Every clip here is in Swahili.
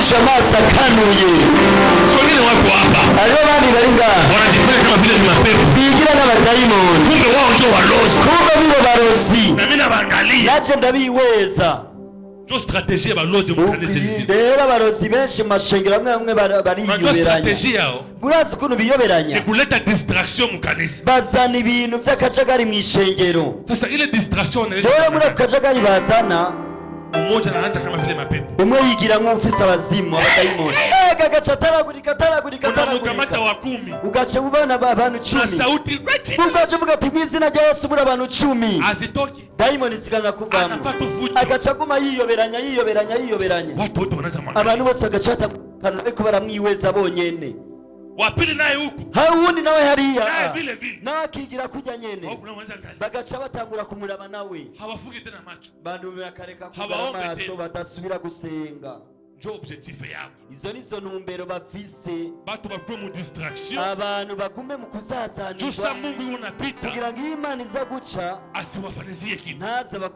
bafishe amaso akanuye. Wengine wako hapa Hariho abandi bari ngaha wanajifanya kama vile ni mapepo, bigira n'abadayimoni, kumbe wao ndio walozi. kumbe nibo barozi. Na mimi nawaangalia, Naje ndabiweza. ndio strategie ya balozi mkanisa hizi. Rero abarozi benshi mu mashengero amwe Unajua strategie yao murazi ukuntu biyoberanya, ni kuleta distraction mkanisa. bazana ibintu by'akajagari mu ishengero. Sasa ile distraction Rero inaleta muri akajagari bazana, mmoja anaanza kama vile mapepo, umwe yigira nk'ufise abazimu abadayimoni, agaca ataragurika unamkamata wa 10 ugaca ubona abantu 10 na sauti kwa chini, ugaca uvuga ati mw'izina rya Yesu muri abantu 10 azitoki, dayimoni zikanga kuvamo, anapata ufujo, agaca aguma yiyoberanya. watu wote wanaanza mwangalia. Abantu bose agaca batakana ariko baramwiweza bonyene. Wa pili naye huko Hawundi nawe hariya naye vile vile nakigira kujya nyene, wao kuna mwanza angalia, bagaca batangura kumuraba nawe, hawafuki tena macho. bantu bakareka Habaombe kugira amaso, tena. badasubira gusenga. Ndio objectif yao, Izo nizo ntumbero bafise, batu bakwe mu distraction. abantu bagume mu Jusa kuzazanirwa Mungu unapita kugira ngo iyo Imana iza guca asiwafanizie kitu.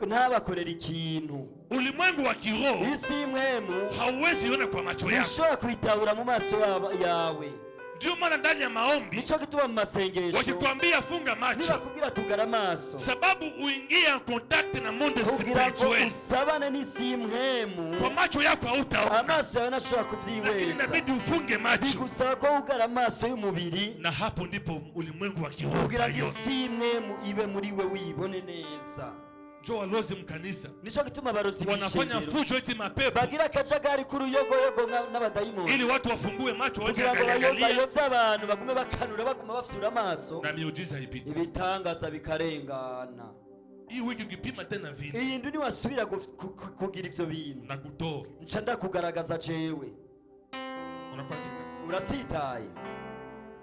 ntabakorera ikintu. Ulimwengu wa kiroho Isi y'imwemu hauwezi ona kwa macho yako. ushobora kuitahura mu maso yawe. Ndio maana ndani ya maombi Nico gituma mu masengesho wakikwambia funga macho, nibakubwira tugara amaso sababu uingie en contact na monde kugira ngo spirituel. usabane n'isi y'imwemu. Kwa macho yako hautaona, Amaso yawe ntashobora lakini kuvyihweza, inabidi ufunge macho, bigusaba ko ugara amaso y'umubiri na hapo ndipo ulimwengu wa kiroho kugira ngo utaiona. isi y'imwemu ibe muri we wibone neza. Ndio walozi mkanisa Nico gituma abarozi wanafanya b'ishengero fujo eti mapepo bagira akajagari k'uruyogoyogo n'abadayimoni ili watu wafungue macho waje kugira ngo angalia, bayovye abantu bagume bakanura baguma bafyura amaso, na miujiza ipite. ibitangaza bikarengana. Hii wiki ukipima tena vile Iyi ndu niwasubira kugira ivyo bintu na kutoa nca ndakugaragaza jewe, unakwazika, uratsitaye.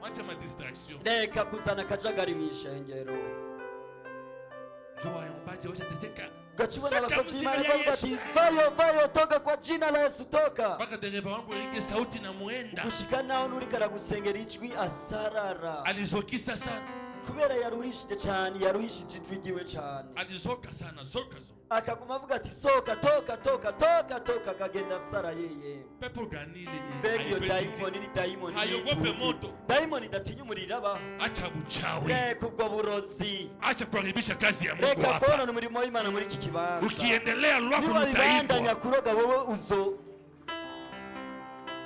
wacha ma distraction. Reka kuzana akajagari mw'ishengero, Njoo waombaje washa teseka, ugacibona abakozi b'Imana bavuga ati vayo toka kwa jina la Yesu, toka. mpaka dereva wangu alike sauti na muenda Gushika naho nuriko aragusengera ijwi asarara, alizokisa sana, kubera yaruhishije cyane, yaruhishije ijwi ryiwe cyane, alizoka sana, zoka. akaguma avuga ati soka, toka, akagenda asara yeye. Pepo gani ile Mbega iyo yenye dayimoni ni dayimoni hayogope moto, dayimoni idatinya umuriro abaho. acha buchawi, Reka ubwo burozi, acha kuharibisha kazi ya Mungu reka hapa. konona umurimo w'Imana muri iki kibanza. Ukiendelea lwako Niwabandanya lutaibwa, kuroga wowe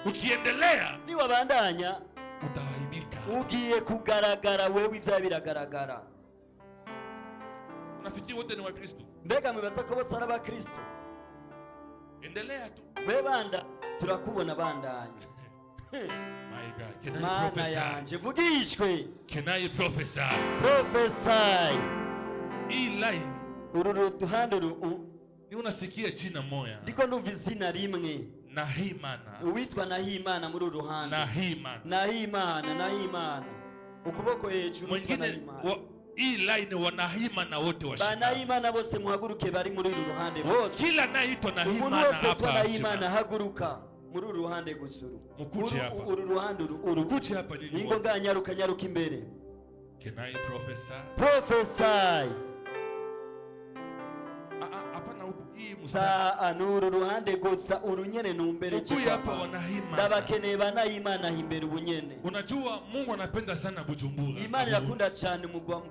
ukiendelea niwabandanya utawaibika. ugiye kugaragara, wewe ivyawe biragaragara. Unafikiri wote ni Wakristo? Mbega mwibaza ko bose ari abakristo? Endelea tu. We banda turakubona bandanya. My God, can I Mana prophesy? yanje vugishwe, Can I prophesy? prophesy. Hii line Uru ruhande ni unasikia jina moya, ndiko numva izina rimwe, Nahimana, uwitwa Nahimana muri uru ruhande. Nahimana, ukuboko hejuru witwa mwingine Nahimana. hii line wanahimana wote washika. Banahimana bose muhaguruke, bari muri uru ruhande bose. Kila naitwa Umuntu Nahimana wese hapa. Nahimana haguruka muri uru ruhande gusuru. Mukuje hapa. Uru ruhande Mukuje hapa nyinyi ningo wote. nyaruka imbere. Can I prophesy? Prophesy. Hapana huku hii mustari. Saa nuru ruhande gusa urunyene numbere Mukuje hapa wanahimana. Ndabakeneye Banahimana imbere ubunyene. Unajua Mungu anapenda sana Bujumbura. Imana irakunda cyane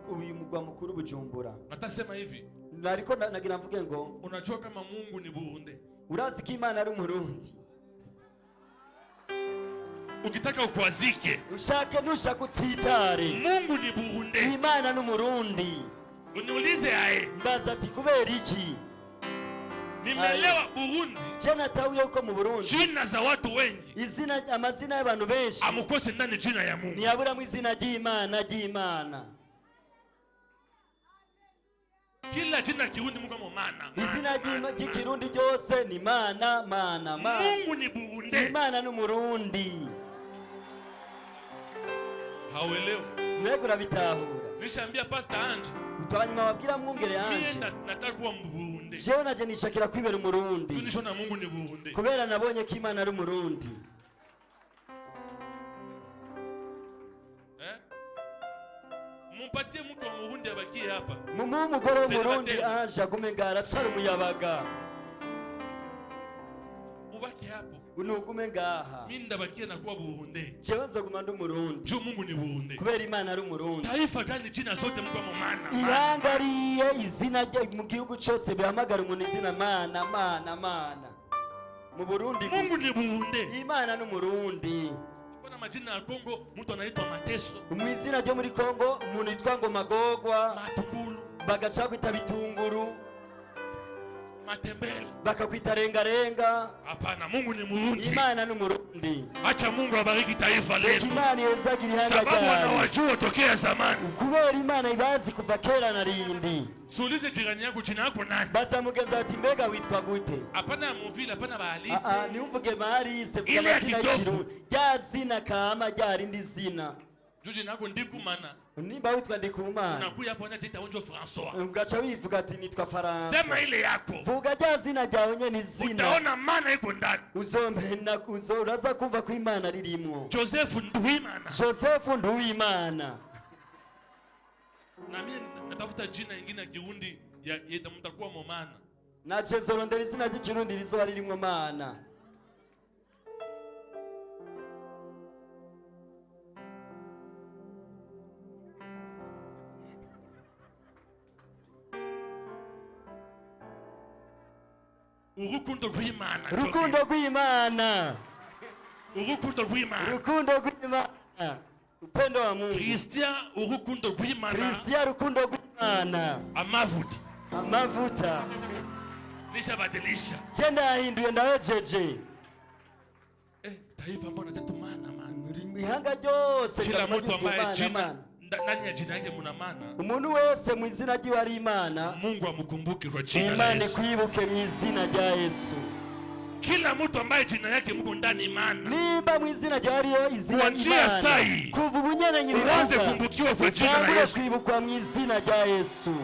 uyu mugwa mukuru Bujumbura. Natasema hivi. Nariko nagira mvuge ngo, Unajua kama Mungu ni Burundi. urazi ko Imana ari umurundi. Ukitaka ukwazike, Ushake ntushaka utsitare. Mungu ni Burundi. Imana n'umurundi. Uniulize aye. Mbaza ati kubera iki? Nimeelewa Burundi. Je natawiye uko mu Burundi Jina za watu wengi. amazina y'abantu benshi Amukose ndani jina ya Mungu. ntiyaburamo izina ry'Imana. Kila jina Kirundi Mungu amomana. Izina ry'ikirundi ryose ni mana. Mungu ni Burundi. Imana n'umurundi. Hauelewi. Mwego urabitahura. Nishambia Pastor Ange. Utanyuma wabwira mwungere Ange. Mimi nataka kuwa Burundi. Jewe naje nishakira kwibera umurundi. Tunishona Mungu ni Burundi. Kubera nabonye ko Imana ari umurundi. Mumpatie mtu wa Burundi abakie hapa. Mumu umugore w'umurundi Ange agume ngara cyari umuyabaga. Ubaki hapa. hapo. unugume ngaha. Mimi ndabakia na kuwa Burundi. Jewe nzoguma ndi Umurundi. Juu Mungu ni Burundi. Kubera Imana ari Umurundi. Taifa gani jina zote mko mana? Ihangariye izina rye mu gihugu cyose bihamagara umuntu izina mana mana mana. Mu Burundi Mungu ni Burundi. Imana ni Umurundi. Kuna majina ya Kongo mtu anaitwa Mateso. Mu izina ryo muri Kongo umuntu yitwa ngo Magogwa. Matukulu. Bagaca kwita Bitunguru. Matembele. Bakakwita Rengarenga. Hapana, Mungu ni Murundi. Imana ni Murundi. Acha Mungu abariki taifa letu. Imana yezagira ihanga sababu wanawajua tokea zamani. Kubera Imana ibazi kuva kera na rindi. Suulize jirani yako jina yako nani? Basa mugeza ati mbega witwa gute? Hapana muvile, hapana bahalisi. Ni umvuge bahalisi vuga mazina y'ikiru. Rya zina kama rya rindi zina. Juji nako Ndikumana. Nimba witwa Ndikumana. Unakuya hapo unajiita unjo François. Ugacha wivuga ati nitwa Faransa. Sema ile yako. Vuga rya zina ryawe nyene zina. Utaona maana iko ndani. Uzomena uraza kumva ko Imana ririmo. Joseph Nduwimana. Joseph Nduwimana. Na mimi natafuta jina lingine ya Kirundi ya mtakuwa Momana. Na Jezoro nderi zina ry'ikirundi rizoba ririmo Mana. Urukundo rw'Imana. Rukundo rw'Imana. Urukundo rw'Imana. Rukundo rw'Imana. Upendo wa Mungu. Christian urukundo rw'Imana. Christian rukundo rw'Imana. Amavuta. Amavuta. Nishabadilisha. Chenda hinduye ndawejeje. Taifa mbona jatumana man. Ihanga ryose kila mtu ambaye jina ndani ya jina yake muna maana. Umuntu wese mu izina ryiwe ari Imana. Mungu amukumbuke kwa jina la Yesu. Imana kwibuke mu izina rya Yesu. Kila mtu ambaye jina yake Mungu ndani Imana. Nimba mu izina rya ariyo izina Imana. Kuva ubunyene nyiribuka. Uanze kumbukiwa kwa jina la Yesu. Kwibukwa mu izina rya Yesu.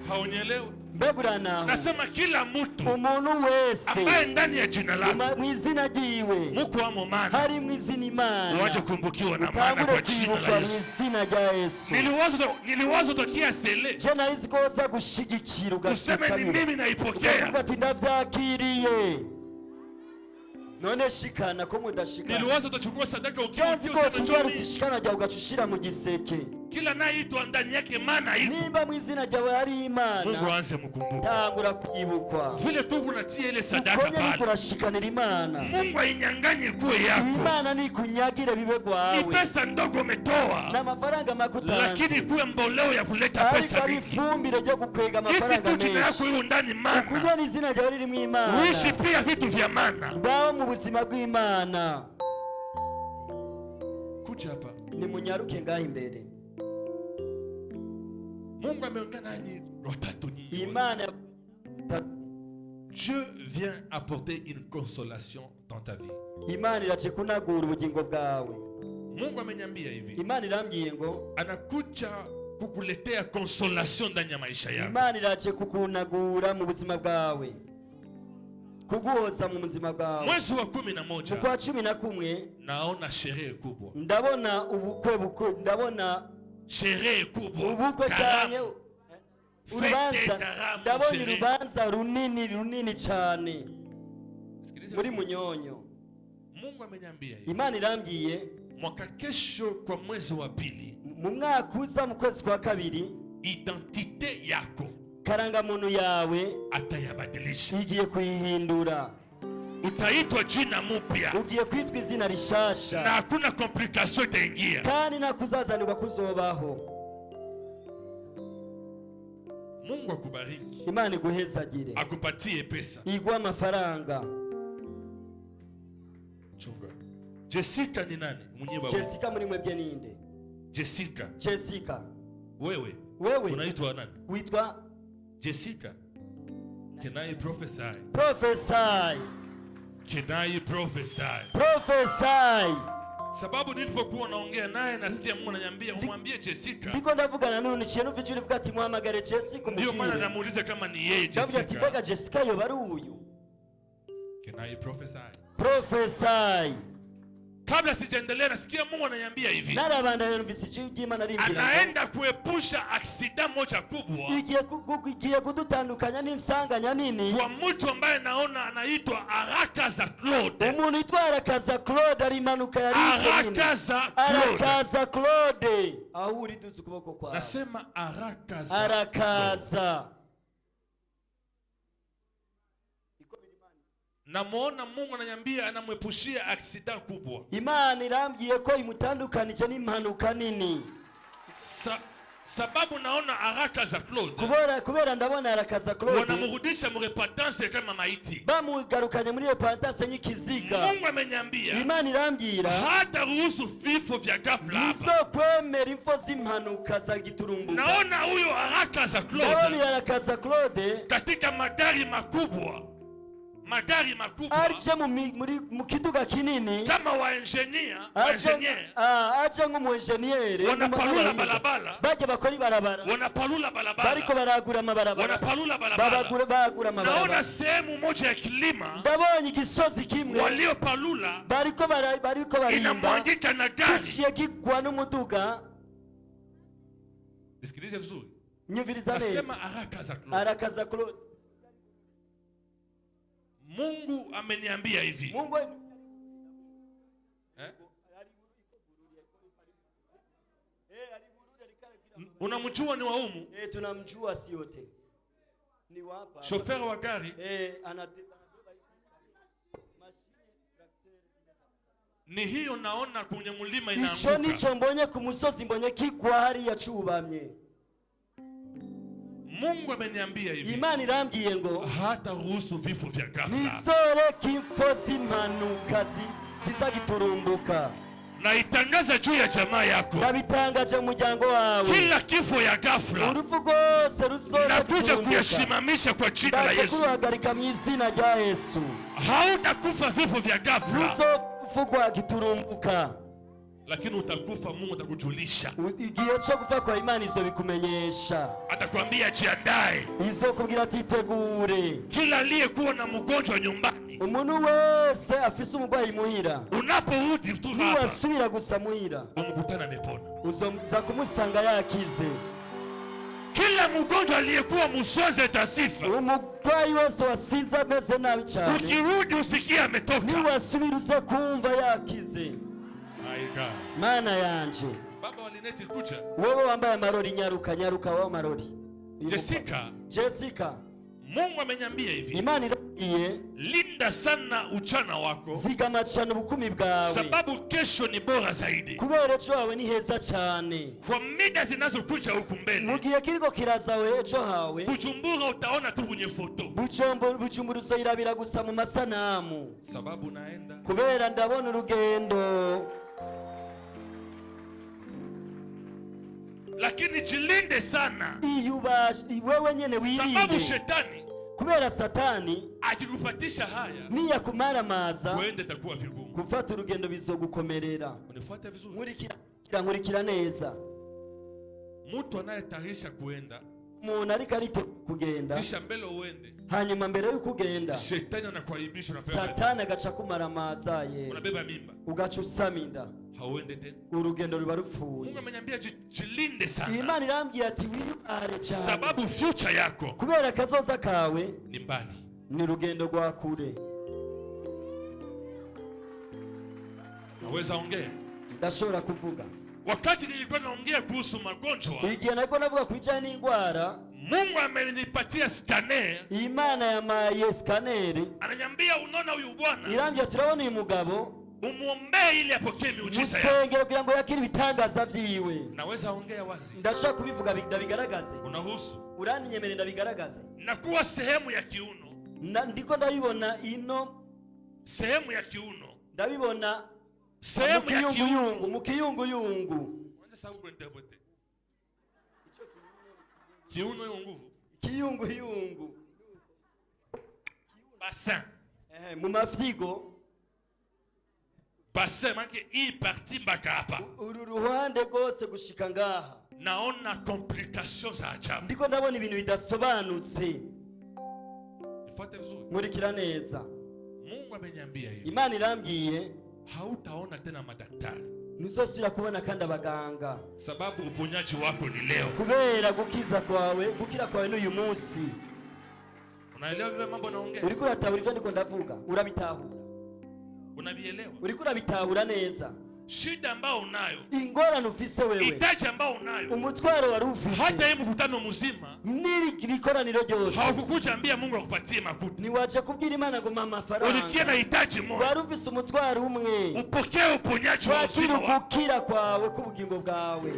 Haonyelewe. Mbegurana. Nasema kila mtu. Umuntu wese. Ambaye ndani ya jina lako. Mu izina ryiwe. Mungu wamo maana. Hari mu izina Imana. Waje kumbukiwa na maana kwa jina la Yesu. Mu izina rya Yesu. Niliwazo tokia sele. Je narizi ko za gushigikira ugasema ni mimi naipokea. Ati ndavyakiriye. None shikana ko mudashikana. Niliwazo utachukua sadaka ukiwa usishikana rya ugacushira mu giseke. Kila naitwa ndani yake maana iko. Nimba mu izina ryawe ari Imana. Mungu aanze mkumbuka. Tangura kuyibukwa. Vile tu kunatia ile sadaka pale. Ukonye kurashikanira Imana. Mungu ainyanganye kuwe yako. Imana ni kunyagire bibe kwawe. Ni pesa ndogo umetoa. Na mafaranga makutanzi. Lakini kuwe mboleo ya kuleta pesa mingi. Ifumbire ryo gukwega amafaranga menshi. Jina yako yu ndani maana. Kunywa ni izina ryawe riri mu Imana. Uishi pia vitu vya maana. Ngaho mu buzima bw'Imana. Kuja hapa. Ni munyaruke ngaho imbere. Mungu ameongea nanyi watatu nyinyi. Imana Dieu vient apporter une consolation dans ta vie. Imana iraje kunagura ubugingo bwawe. Mungu amenyambia hivi. Imana irambwiye ngo anakuja kukuletea consolation ndani ya maisha yako. Imana iraje kukunagura mu buzima bwawe. Kuguhoza mu buzima bwawe. Mwezi wa 11. Kwa 11 naona sherehe kubwa. Ndabona ubukwe ndabona sherehe kubwa. Ubukwe cyane. Urubanza ndabona urubanza runini cyane. Muri Munyonyo. Mungu amenyambia hivi. Imana irambwiye mwaka kesho kwa mwezi wa pili. Mu mwaka uza mu kwezi kwa kabiri. Identite yako. Karanga muntu yawe atayabadilisha. Igiye kuyihindura. Utaitwa jina mpya. Ugiye kwitwa izina rishasha. Na hakuna complication itaingia. Kandi nakuzazanirwa kuzobaho. Mungu akubariki. Imana iguhezagire. Akupatie pesa. Igwa amafaranga. Chunga. Jessica ni nani? Mwenyewe. Jessica muri mwebwe ninde? Jessica. Jessica. Wewe. Unaitwa nani? Uitwa Jessica. Can I prophesy? Prophesy. Can I prophesy? Prophesy. Sababu nilipokuwa naongea naye nasikia Mungu ananiambia umwambie Jessica. Ndiko ndavugana none kintu vije uvuga ati muhamagare Jessica. Ndio maana namuuliza kama ni yeye Jessica. Ndavuga ati bega Jessica yo bari uyu. Can I prophesy? Prophesy. Kabla sijaendelea nasikia Mungu ananiambia hivi. Narabanda yumvise ijwi ry'Imana rimbira. Anaenda kuepusha accident aksida moja kubwa igiye kudutandukanya n'insanganya nini kwa mtu ambaye naona anaitwa Arakaza Claude. umuntu yitwa Arakaza Claude ari impanuka yarice nini Arakaza Claude aho uri duze ukuboko kwawe nasema Arakaza namuona Mungu ananiambia anamwepushia aksida kubwa. Imana irambwiye ko imutandukanije n'impanuka nini sababu naona Arakaza Claude kubera ndabona Arakaza Claude wanamrudisha mu repentance kama maiti, bamugarukanye muri repentance nyikiziga. Mungu amenyambia Imana irambwira hata ruhusu vifo vya ghafla hapa, izo kwemera info z'impanuka za giturumbuka. naona huyo Arakaza Claude katika magari makubwa arije mu kiduga kinini kama wa engineer aje nk'umu engineer wanapalula balabala baje bakora ibarabara bariko baragura amabarabara bagura naona sehemu moja ya kilima ndabonye igisozi kimwe waliopalula bariko barimba inamwangika na gari kishiye gigwa n'umuduga. Nisikilize vizuri, nyumviriza neza, nasema Arakaza Claude Mungu ameniambia hivi. Mungu unamjua ni wa humu? Tunamjua si yote. Ni wapa. Chauffeur wa gari. Ni hiyo naona kwenye mlima inaanguka. Nico mbonye ku musozi mbonye kigwa hari yacubamye. Mungu ameniambia hivi. Imana irambwiye ngo hata ruhusu vifo vya ghafla. Nizore kifo z'impanuka zizagiturumbuka. Na itangaza juu ya jamaa yako. Nabitangaje mu muryango wawe. Kila kifo ya ghafla urufu rwose ruzora nakuja kuyasimamisha kwa jina la Yesu. Kuruhagarika mu izina rya Yesu. Hautakufa vifo vya ghafla. Uzofugwa giturumbuka. Lakini utakufa, Mungu atakujulisha. Igihe cyo gupfa kwa Imana izo bikumenyesha. Atakwambia jiandae. Izo kubwira titegure. Kila aliyekuwa na mgonjwa nyumbani, umuntu wese afise umurwayi muhira, unaporudi tu hapa wasubira gusa muhira umkutana amepona, uzoza kumusanga yakize. Kila mgonjwa aliyekuwa msoze tasifa, umurwayi wese wasize ameze nabi cyane, ukirudi usikie ametoka, ni wasubira uze kumva yakize. Mana yanje baba walineti kucha, wewe wambaye amarori, nyaruka wao marori. Jessica Mungu amenyambia hivi. Imana iragiye linda sana uchana wako, zigama cyane ubukumi bwawe, sababu kesho ni bora zaidi. Kubera ejo hawe ni heza cyane. Kwa mida zinazokuja huku mbele, mugihe kiriko kiraza we ejo hawe, Bujumbura utaona tu kwenye foto. Bujumbura uzoyirabira gusa mu masanamu, sababu naenda. Kubera ndabona urugendo. Lakini jilinde sana. Wewe nyene wirinde. Sababu shetani, kubera Satani akikupatisha haya, niyakumaramaza kuende takuwa vigumu. Gufata urugendo bizogukomerera. Unifuate vizuri. Nkurikira neza. Mtu anayetarisha kuenda, umuntu ariko arito kugenda, kisha mbele uende, hanyuma mbere yo kugenda shetani anakuaibisha na pepa. Satani agaca kumaramaza ye. Unabeba mimba. Ugaca usaminda. Hauende tena. Urugendo ruba rupfuye. Mungu ameniambia jilinde sana. Imana irambwiye ati wiyubare cyane. Sababu future yako, kubera kazoza kawe ni mbali, ni rugendo rwa kure. naweza ongea? Ndashobora kuvuga. Wakati nilikuwa naongea kuhusu magonjwa, igihe nako navuga kwijana n'indwara, Mungu amenipatia scanner. Imana yamaye scanner. Ananiambia unaona huyu bwana, irambye turabona uyu mugabo, umuombee ili apokee miujiza yake. Musengero kugira ngo yakire ibitangaza vyiwe. Naweza ongea wazi? Ndashaka kubivuga bigaragaze. Unahusu? Uranyemerera ndabigaragaze. Nakuwa sehemu ya kiuno. Ndiko ndabibona ino sehemu ya kiuno. Ndabibona sehemu ya kiuno. Mukiyunguyungu. Wanza sababu kuinterprete. Kiuno yo nguvu. Kiyunguyungu. Bassin. Mu mafyigo. Bassin manke hii parti mpaka hapa. Uru ruhande gose gushika ngaha. Naona complications za ajabu. Ndiko ndabona ibintu bidasobanutse. Nifuate vizuri. Nkurikira neza. Mungu ameniambia hivi. Imana irambwiye hautaona tena madaktari. ntuzosubira kubona kandi abaganga, sababu uponyaji wako ni leo. kubera gukira kwawe n'uyu munsi. Unaelewa vile mambo naongea? Uriko uratahura ivyo ndiko ndavuga? Urabitahura? Unavielewa? Uriko urabitahura neza? Shida ambao unayo, ingorane ufise wewe, hitaji ambao unayo, umutwaro wari ufise, hata hii mkutano mzima n'ikoraniro ryose haukukuja ambia Mungu akupatie makuta, niwaje kubwira Imana ngo mama faranga. ulikia na hitaji moja, wari ufise umutwaro umwe, upokee uponyaji wa uzima wako, gukira kwawe k'ubugingo bwawe.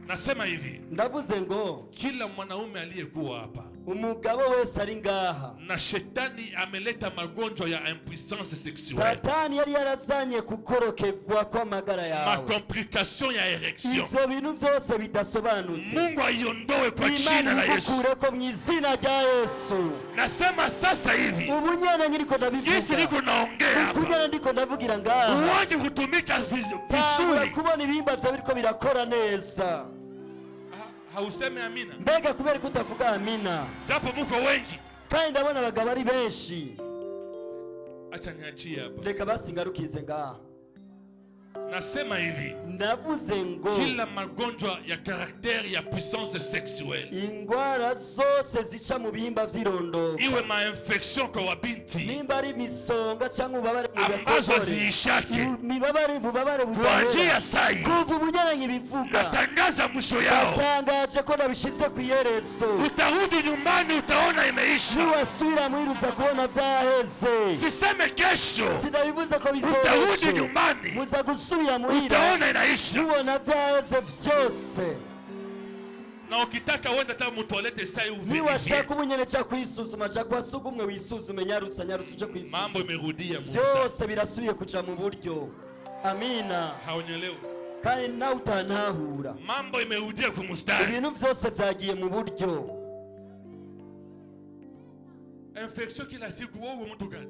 Nasema hivi, ndavuze ngo kila mwanaume aliyekuwa hapa, umugabo wese ari ngaha, na shetani ameleta magonjwa ya impuissance sexuelle, satani yari yarazanye kukorokegwa kw'amagara yawe, complication ya erection. ivyo bintu vyose bidasobanutse Mungu aiondoe kwa jina la Yesu. Kureko mu izina rya Yesu. Nasema sasa hivi, ubu nyene niriko ndabivuga, Yesu niko naongea hapa, kunyana ndiko ndavugira ngaha, uwaje kutumika vizuri, kubona ibihimba vyawe biriko birakora neza. Hauseme amina? Mbega kubera ko utavuga amina, japo muko wengi, kandi ndabona abagabo ari benshi. acha niachie hapa. Reka basi ngarukize ngaha. Nasema hivi, ndavuze ngo kila magonjwa ya karakteri ya puissance sexuelle, ingwara zose zica mu bihimba vy'irondo, iwe ma infection kwa wabinti, nimba ari misonga cyangwa ubabare ambazo ziishake, ubabare kwa njia sai, kuva ubunyaranye bivuga, natangaza mwisho yao, natangaje ko nabishize ku iherezo. utarudi nyumbani utaona imeisha, niwasubira mwiruza kubona vyaheze. siseme kesho, sinabivuze ko bizoca, utarudi nyumbani muza gusubira muhira utaona inaisha, mubona vyaheze vyose. na ukitaka wenda ta mutoilette sai uverifie, niwashaka ubunyene ca kwisuzuma ca kwasuga umwe wisuzume nyarusa uje kwisuzuma, mambo imerudia vyose birasubiye kuja mu buryo. Amina. Haonyelewi, kandi nawe utantahura, mambo imerudia kumustari, ibintu vyose vyagiye mu buryo. infection kila siku wewe mtu gani?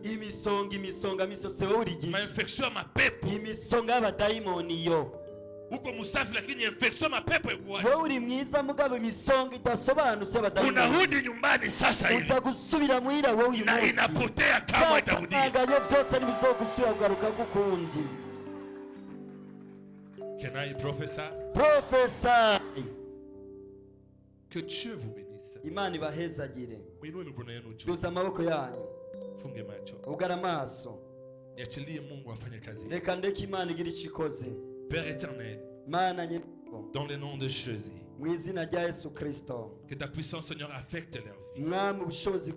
imisonga misose wewe urigi, Ma infection ya mapepo, imisonga y'abadayimoni yo. uko musafi lakini infection ya mapepo ikuwa, wewe uri mwiza mugabo imisonga idasobanutse y'abadayimoni. unarudi nyumbani sasa hivi, uza gusubira muhira wewe uyu na munsi, inapotea kama itarudia. byatanganye vyose ntibizogusubira kugaruka kukundi. Can I prophesy? Prophesy. Que Dieu vous bénisse. Imana ibahezagire. Muinue mikono yenu juu, duza amaboko yanyu, funge macho, ugara amaso, niachilie Mungu afanye kazi. reka ndeke Imana igira icyo ikoze. Père éternel, Mana nyir'ingabo, dans le nom de Jésus, mu izina rya Yesu Kristo, que ta puissance Seigneur affecte leur vie, mwami ubushobozi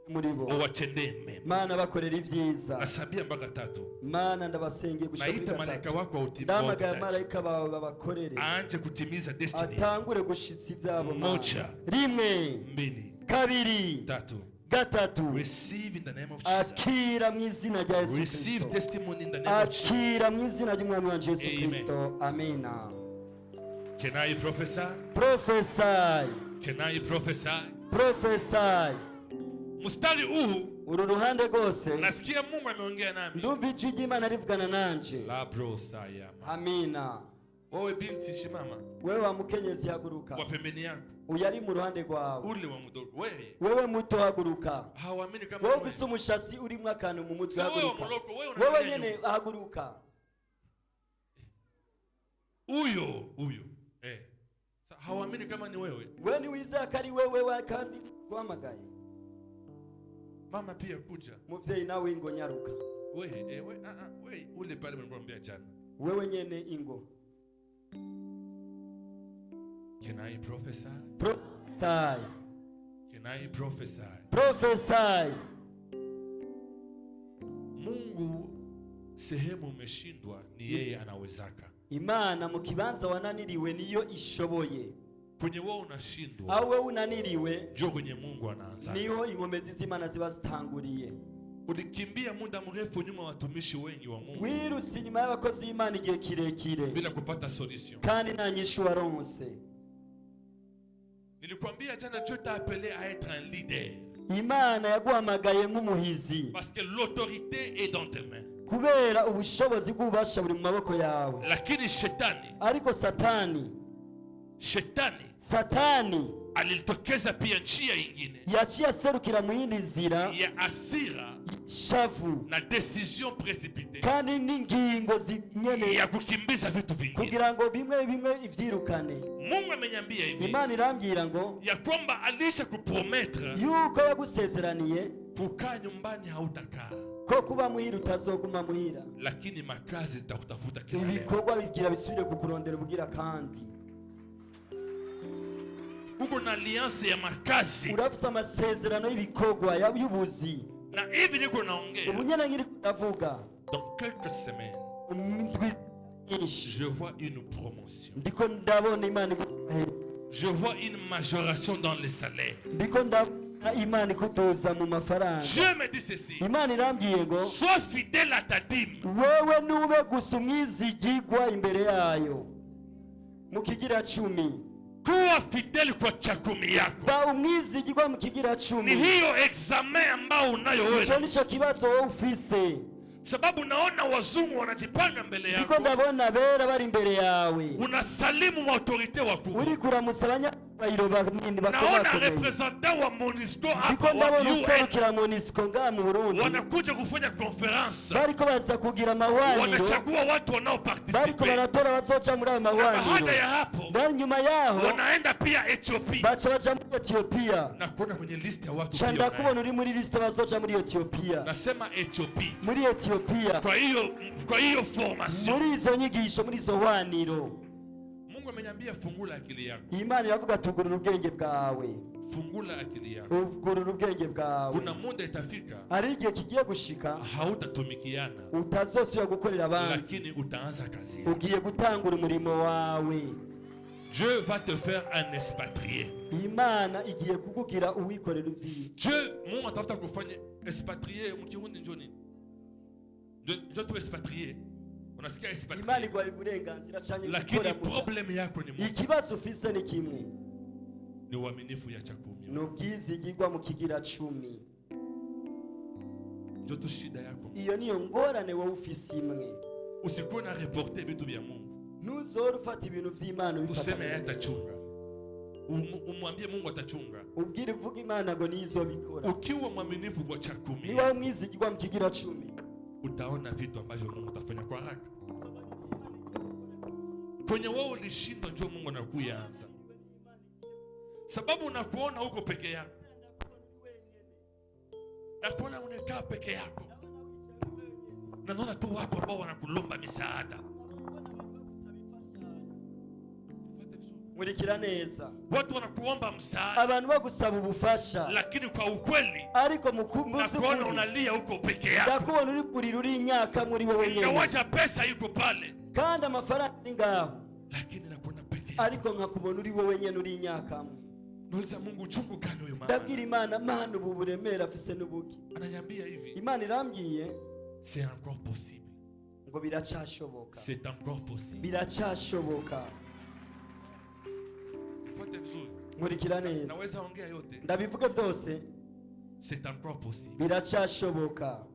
muri bo, uwatendee mema. Mana bakorera ibyiza. Nasabia mpaka tatu, Mana ndabasengeye gushika kuri naita malaika gatatu, wako wa ndamagaya utibu marayika bawe babakorere, aanje kutimiza destiny. atangure gushitsa ibyabo. Moja, rimwe, mbili, kabiri, tatu. gatatu. Receive in the name of Jesus. akira mu izina rya Yesu Receive Kristo, testimony in the name of Jesus. akira mu izina ry'umwami wa Yesu Amen. Kristo. Amina. Can I prophesy? Prophesy. Can I prophesy? Prophesy. Mstari huu uru ruhande rwose nasikia Mungu ameongea nami. ndumva ijwi ry'Imana rivugana nanje. La brosaya. Amina. Wewe binti shimama, wewe wa mukenyezi haguruka, wa pembeni yako, uyari mu ruhande rwawe, ule wa mdogo, wewe muto haguruka, hawaamini kama wewe ufise umushasi urimo akantu mu mutwe, wewe haguruka, mloko, wewe wewe unaangalia nyene haguruka. huyo hawaamini kama ni wewe. Wewe ni wizera kari wewe kandi guhamagaye. Mama pia kuja, muvyeyi nawe ingo nyaruka, wewe ule pale mlikwambia jana, wewe nyene ingo. Can I prophesy? Prophesy. Can I prophesy? Prophesy. Mungu sehemu umeshindwa, ni yeye anawezaka. Imana mu kibanza wananiriwe niyo ishoboye. Kwenye wewe unashindwa, au wewe unaniriwe, njoo kwenye Mungu anaanza. niho ingomezi z'Imana ziba zitanguriye. Ulikimbia muda mrefu nyuma watumishi wengi wa Mungu, wirusi nyuma y'abakozi b'Imana igihe kirekire bila kupata solution. kandi nta nyishu waronse. Nilikwambia jana, Dieu t'a appelé à être un leader. Imana yaguhamagaye nk'umuhizi, Parce que l'autorité est dans tes mains. kubera ubushobozi bw'ububasha buri mu maboko yawe. Lakini shetani, ariko satani Shetani Satani alitokeza pia njia ingine yaciye aserukira mu yindi nzira ya hasira shavu na decision précipitée kandi n'ingingo zinyene ya kukimbiza vitu vingine. kugira ngo bimwe bimwe ivyirukane. Mungu amenyambia hivi Imana irambwira ngo ya kwamba alisha kupromettre yuko yagusezeraniye kukaa nyumbani hautakaa, ko kuba muhira utazoguma muhira, lakini makazi zitakutafuta kila leo. ibikorwa bigira bisubire kukurondera ubugira kandi. Uko na alliance ya makazi Urafise amasezerano y'ibikorwa y'ubuzi. na hivi niko naongea. Ubu nyene ngiri kuvuga Dans quelques semaines, je vois une promotion. ndiko ndabona Imana Je vois une majoration dans les salaires. ndiko ndabona Imana ikuduza mu mafaranga. Dieu me dit ceci. Imana irambwiye ngo Sois fidèle à ta dîme. wewe nube gusa umwizigigwa imbere yayo mu kigira 10. Kuwa fidèle kwa chakumi yako. Ba umwizigigwa mu kigira Ni 10. hiyo examen ambao unayo Ico wewe. nico kibazo wowe ufise. Sababu naona wazungu wanajipanga mbele Ndiko yako. ndabona bera bari imbere yawe. Unasalimu autorité wakubwa. Uri kuramusa abanyabayiro banini Naona bakomakomeye. representant wa MONUSCO Ndiko hapa wa ndabona UN userukira MONUSCO nga mu Burundi. wanakuja kufanya conference. Bariko baza kugira amahwaniro. Wanachagua watu Bariko wanaoparticipe. baratora bazoca muri ayo mahwaniro. Baada ya hapo Ndani nyuma yaho wanaenda pia Ethiopia. baca baja muri Ethiopia. Na kuona kwenye list ya watu Ca pia ndakubona uri muri liste bazoca muri Ethiopia. nasema Ethiopia. Muri Ethiopia. Kwa hiyo formation Muri izo nyigisho, muri izo hwaniro. Mungu ameniambia fungula akili yako. Imana iravuga tugurura ubwenge bwawe. Fungula akili yako. Ugurura ubwenge bwawe. Kuna muda itafika Hari igihe kigiye gushika hautatumikiana, utazosubira gukorera abandi, lakini utaanza kazi yako. ugiye gutangura umurimo wawe. Dieu va te faire un expatrié. Imana igiye kukugira uwikorera ivyiwe. Dieu, Mungu atafuta kufanya expatrié. Mkirundi njoni njo tu expatrié, unasikia Imana expatrié, igwaye uburenganzira canke lakini gukora muda. problem yako ni moja, Ikibazo ufise ni kimwe, ni uaminifu ya chakumi. n'ubwizigirwa mu kigira 10. Njo tu shida yako. Iyo niyo ngorane wowe ufise imwe. Usikuwe na reporter vitu vya Mungu Ntuzora ufata ibintu vy'Imana useme ubifata. atachunga, umwambie Mungu atachunga. Ubwire uvuga Imana ngo nizobikora. Ukiwa mwaminifu kwa chakumi, Niba umwizigirwa mu kigira 10, utaona vitu ambavyo Mungu atafanya kwa haraka. Kwenye wewe ulishindwa, njoo Mungu anakuanza, sababu unakuona huko peke yako, nakuona unakaa peke yako, na naona tu watu ambao wanakulomba misaada. Murikira neza. Watu wanakuomba msaada, Abantu bagusaba ubufasha, lakini kwa ukweli ariko mukumbuzi nakuona unalia huko peke yako. ndakubona uri kurira uri inyaka muri wowe nyene, Ingawaja pesa yuko pale, kandi amafaranga ari ngaho, lakini nakuona peke yako. ariko nkakubona uri wowe nyene uri inyaka mwe. Nauliza Mungu, chungu gani huyo mama? Ndabwira Imana, Mana ubu buremera afise n'ubuki. Ananiambia hivi, Imana irambwiye c'est encore possible. ngo biracashoboka, C'est encore possible. biracashoboka. Fuate vizuri. Murikira neza, Naweza ongea yote. ndabivuga vyose, C'est encore possible. biracashoboka,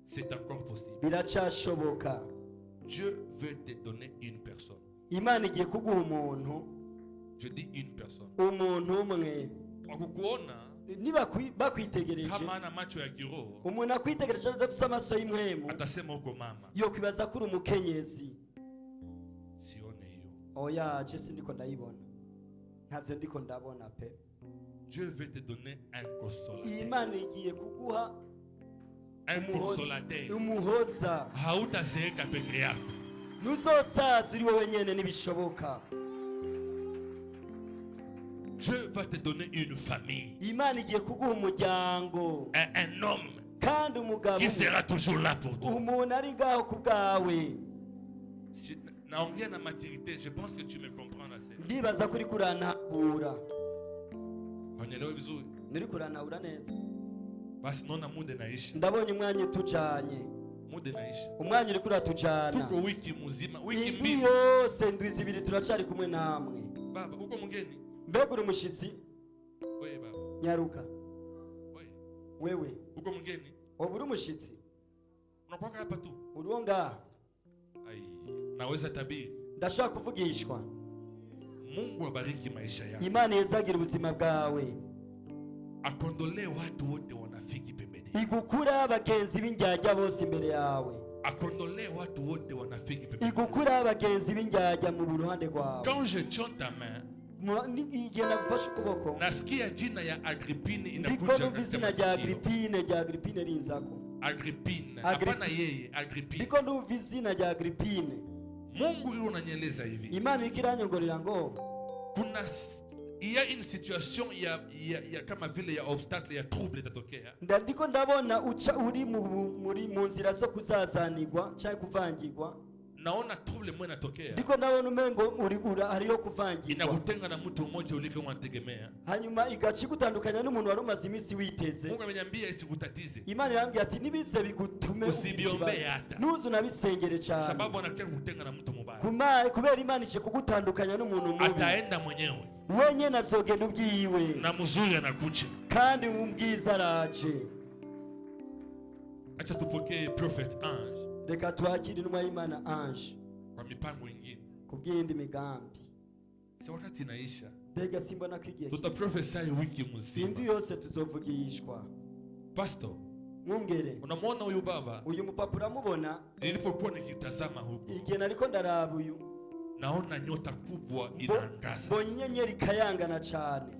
C'est encore possible. biracashoboka. Dieu veut te donner une personne. Imana igiye kuguha umuntu, Je dis une personne. umuntu umwe. Wakukuona Niba bakwitegereje, kama ana macho ya kiroho, umuntu akwitegereje adafise amaso y'imwemu, atasema uko mama. yo kwibaza ko uri umukenyezi. Sione hiyo. Oya, je sindiko ndayibona, ntavyo ndiko ndabona pe. Dieu veut te donner un consolateur. Imana igiye kuguha Un consolateur. umuhoza, Hautazeeka peke yako. ntuzosaza uri wowe nyene nibishoboka. Dieu va te donner une famille. Imana igiye kuguha umuryango, Un homme kandi umugabo qui sera toujours là pour toi. umuntu ari ngaho ku bwawe. Naongea na maturité, je pense que tu me comprends là. Ndibaza kuri kuranahura, Hanyelewa vizuri. nuri kuranahura neza. Basi naona muda naisha. Ndabonye umwanya utujanye, Muda naisha. umwanya uri kuratujana. Tuko wiki mzima, wiki Indwi mbili. yose, ndwi zibiri turacari kumwe namwe. Baba, uko mgeni? Mbega uri umushitsi? Wewe baba. Nyaruka. Wewe Uko mgeni? oba uri umushitsi? Unakuwa hapa tu. Uriho ngaha? Ai, naweza tabiri. Ndashaka kuvugishwa. Mungu abariki maisha yako. Imana yezagira ubuzima bwawe. Akondole watu wote wanafiki pembeni. Igukura abagenzi b'injyajya bose imbere yawe. Akondole watu wote wanafiki pembeni. Igukura abagenzi b'injyajya mu ruhande rwawe. Quand je tiens ta main, igenda gufasha ukuboko. nasikia jina ya Agrippine Ndiko inakuja numva izina rya Agrippine rinzako. Agrippine, hapana yeye, Agrippine. Ndiko numva izina rya Agrippine. Mungu yule unanyeleza hivi. Imana ikiranyongorera ngo Kuna il y a une situation, il y a kama vile ya obstacle, ya trouble itatokea. Ndiko ndabona uca uri mu nzira zo kuzazanirwa cyangwa kuvangirwa. Naona trouble mwe inatokea. Ndiko ndabona umengo urigura hariyo kuvangirwa. Inakutenga na mtu mmoja uliko unategemea. Hanyuma igaci gutandukanya n'umuntu wari umaze iminsi witeze. Mungu ameniambia isikutatize. Imana irambye ati nibize bigutume usibiombe hata. Nuzu nabisengere cyane. Sababu anataka kukutenga na mtu mubaya. Kubera Imana ice kugutandukanya n'umuntu mubi. Ataenda mwenyewe. Wenye nazogenda ubwiwe. Na mzuri anakuja. Kandi ubwiza araje. Acha tupokee prophet Ange. Reka twakire intumwa y'Imana Ange. Kwa mipango ingine. Kubwindi migambi. Si wakati inaisha. Mbega simbona kwigiye. Tutaprofesy wiki mzima. Sindu yose tuzovugishwa. Pastor, Mwungere. Unamwona huyu baba? Uyu mupapa uramubona? Nilipokuwa nikitazama huko. Igihe nariko ndaraba uyu. Naona nyota kubwa inaangaza. Mbonye inyenyeri kayangana cyane.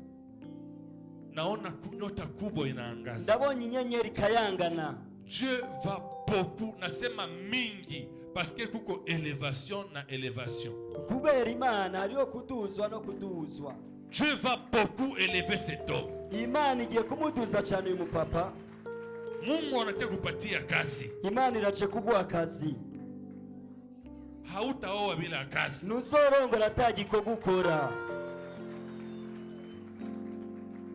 Naona nyota kubwa inaangaza. Ndabonye inyenyeri kayangana. Dieu va beaucoup, nasema mingi, parce que kuko élévation na élévation. Kubera Imana hariyo kuduzwa no kuduzwa. Dieu va beaucoup élever cet homme. Imana igiye kumuduza cyane uyu mupapa. Mungu anataka kupatia kazi. Imana irache kuguha akazi. Hautaoa bila kazi. Nuzorongora atagiko gukora.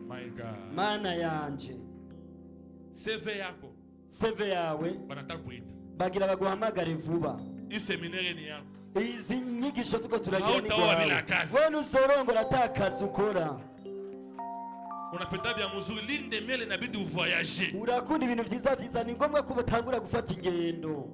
My God. Mana yanje. CV yako. CV yawe. Banataka kuita. Bagira baguhamagare vuba. Hii seminari ni yako. Izi nyigisho tuko turagira ni Hautaoa bila kazi. Wewe nuzorongora atakazi ukora. Unapenda bya muzuri, linde mele inabidi uvoyager. Urakunda ibintu vyiza ni ngombwa ko batangura gufata ingendo.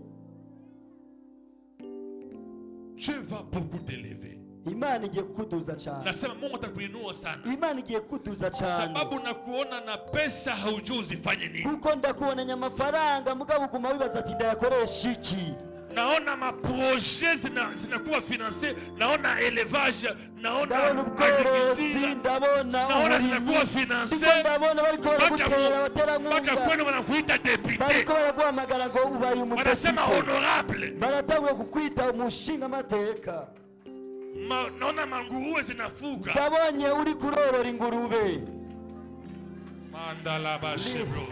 Dieu va beaucoup t'élever. Imana igiye kukuduza cyane. Nasema Mungu atakuinua sana. Imana igiye kukuduza cyane. Sababu nakuona na pesa haujui uzifanye nini. Kuko ndakubona nyamafaranga mugabo uguma wibaza ati ndayakoresha iki. Naona maprojet zinakuwa financer, naona élevage, naona agriculture, naona zinakuwa financer. Ndabona bariko barakutera baterankunga. Baka kwenu wanakuita député. Bariko baraguhamagara ngo ubaye umudepite. Wanasema honorable. Baratanguye kukwita umushinga amateka. Naona manguruwe zinafuga. Ndabonye uri kurorora ingurube. Mandala bashebro.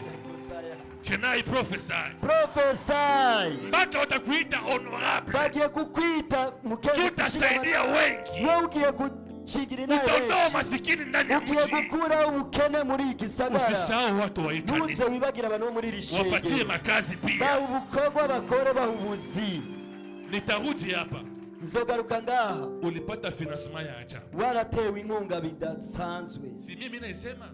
Can I prophesy? Prophesy. Mbaka watakuita honorable. Bagiye kukwita mukezi. Tutasaidia wengi. Wewe ugiye kuchigira naye. Usiondoe masikini ndani ya mji. Ugiye gukura ubukene muri igisagara. Usisahau watu wa kanisa. Nuze wibagira abantu bo muri iri shenge. Wapatie makazi pia. Ba ubukogwa bakore bahubuzi. Nitarudi hapa. Nzogaruka ngaha. Ulipata financement ya ajabu. Waratewe inkunga bidasanzwe. Si mimi naisema.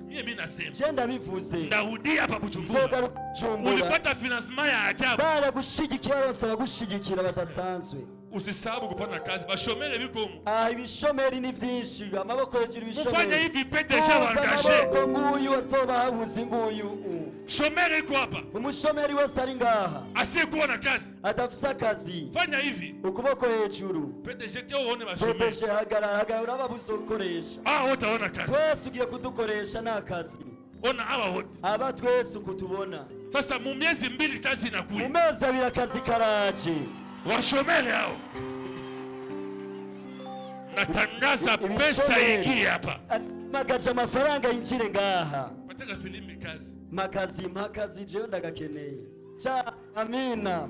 Mimi nasema. Jenda bivuze. Ndahudi hapa Bujumbura. Nzogaruka Bujumbura. Ulipata financement ya ajabu. Bara gushigikira bose bagushigikira badasanzwe. Usisahau kupata kazi. Bashomere bikomo. Ibishomeri ni vyinshi. Amaboko hejuru ibishomeri. Mufanye hivi pete sha wangashe. Amaboko nguyu wasoba habuzi nguyu. Shomeri iko hapa. Umushomeri wese ari ngaha. Asiyekuwa na kazi. Adafisa akazi. Fanya hivi. Ukuboko hejuru. PDG tyo uone bashomeri. PDG hagarara urababuze ukoresha. Utaona kazi. Twese ugiye kudukoresha n'akazi. Ona aba wote. Aba twese ukutubona. Sasa mu miezi 2 kazi inakuja. Mu mezi 2 akazi karaje. Washomeri hao. Natangaza pesa ingie hapa. Magaja amafaranga yinjire ngaha. Mataka filimi kazi. Makazi jewe ndagakeneye. Cha amina.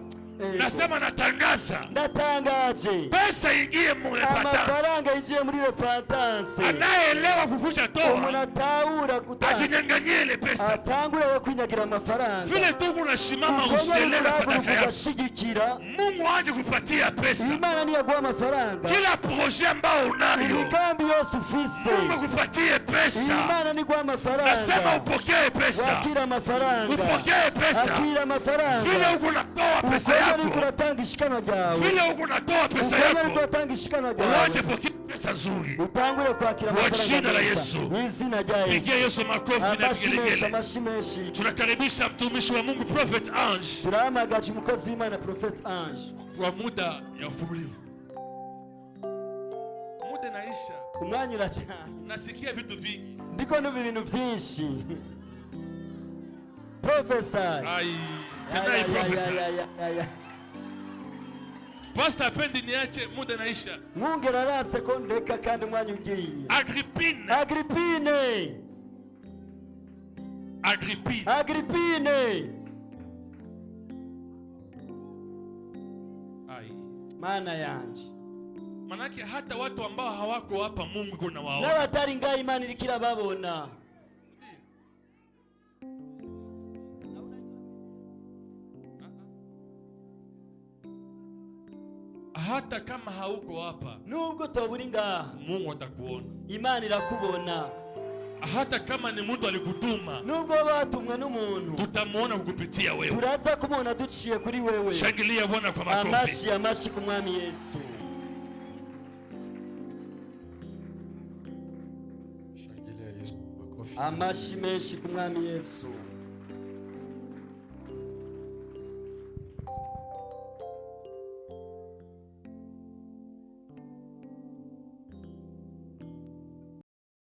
Nasema natangaza. Ndatangaje. Pesa ingie mu repentance. Amafaranga yinjire muri repentance. Anaelewa kukuja toa. Umuntu atahura kutaha. Ajinyanganyie ile pesa. pesa. atangure kwinyagira amafaranga Vile tu unasimama uselele sadaka yako, ugashigikira Mungu aje kupatia pesa. Imana niyo yaguha amafaranga. Kila projet ambao unayo, imigambi yose ufise Mungu akupatie pesa. Imana niguha amafaranga. Nasema upokee pesa. Wakira amafaranga. Upokee pesa. Akira amafaranga. Vile uko unatoa pesa yako, uko unatanga ishikano ryawe. vile uko unatoa pesa uko yako, unatanga ishikano ryawe. uache pokea pesa nzuri. Utangure kwakira Kwa amafaranga. jina la Yesu. Mwizina rya Yesu. Pigia Yesu makofi na Amashimeshi, vigelegele. amashimeshi. Tunakaribisha mtumishi wa Mungu Prophet Ange Turahamagaje umukozi w'Imana Prophet Ange. kwa muda ya ufungulivu. Muda naisha, Umwanya uracana. nasikia vitu vingi. Ndiko numva ibintu byinshi. Professor. Ai, kenai professor. Pastor apendi niache, muda naisha. Mwongera arase ko ndeka kandi umwanya ugiye. Agrippine. Agrippine. Agrippine. Agrippine. Ai. Mana yanje. Manake hata watu ambao hawako hapa Mungu kuna waona. N'abatari ngaho Imana irikira babona. Hata kama hauko hapa, Nubwo toburi ngaha, Mungu atakuona. Imana irakubona. Hata kama ni mtu alikutuma, Nubwo batumwe n'umuntu, tutamuona kukupitia wewe. turaza kumubona duciye kuri wewe. Shangilia Bwana kwa makofi. Amashi, amashi ku Mwami Yesu. Shangilia Yesu makofi. Amashi menshi ku Mwami Yesu.